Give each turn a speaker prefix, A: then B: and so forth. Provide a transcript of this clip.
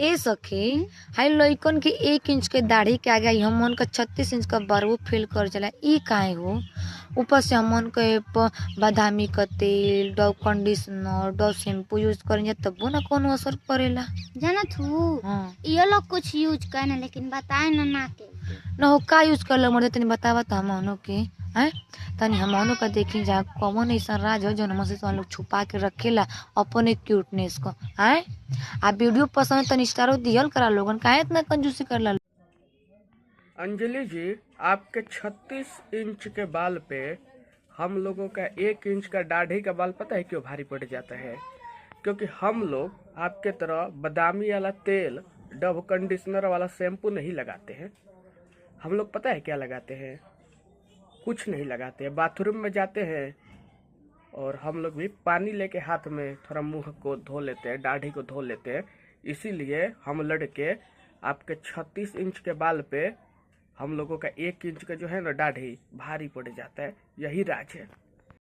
A: ए सखी, हाई लइकन के 1 इंच के दाढ़ी के आगे हमन का 36 इंच का बरगो फील कर जाला। ई काहे हो? ऊपर से हमन के बादामी का तेल, Dove conditioner, Dove shampoo use करें तबो ना कोनो असर करेला।
B: जानत हूँ
A: हाँ।
B: ये लोग कुछ यूज करना लेकिन बताए ना के
A: न हो का यूज कर मर्दे तनी बतावा त हमनो के हैं तनी हमनो का देखी जा कौन ऐसा राज हो जो हमसे तो लोग छुपा के रखेला अपने क्यूटनेस को हैं। आ वीडियो पसंद तनी स्टारो दियल करा लोगन काहे इतना कंजूसी करला।
C: अंजलि जी, आपके 36 इंच के बाल पे हम लोगों का 1 इंच का दाढ़ी का बाल पता है क्यों भारी पड़ जाता है? क्योंकि हम लोग आपके तरह बादामी वाला तेल, डव कंडीशनर वाला शैम्पू नहीं लगाते हैं। हम लोग पता है क्या लगाते हैं? कुछ नहीं लगाते हैं। बाथरूम में जाते हैं और हम लोग भी पानी लेके हाथ में थोड़ा मुंह को धो लेते हैं, दाढ़ी को धो लेते हैं। इसीलिए हम लड़के आपके 36 इंच के बाल पे हम लोगों का 1 इंच का जो है ना दाढ़ी भारी पड़ जाता है। यही राज है।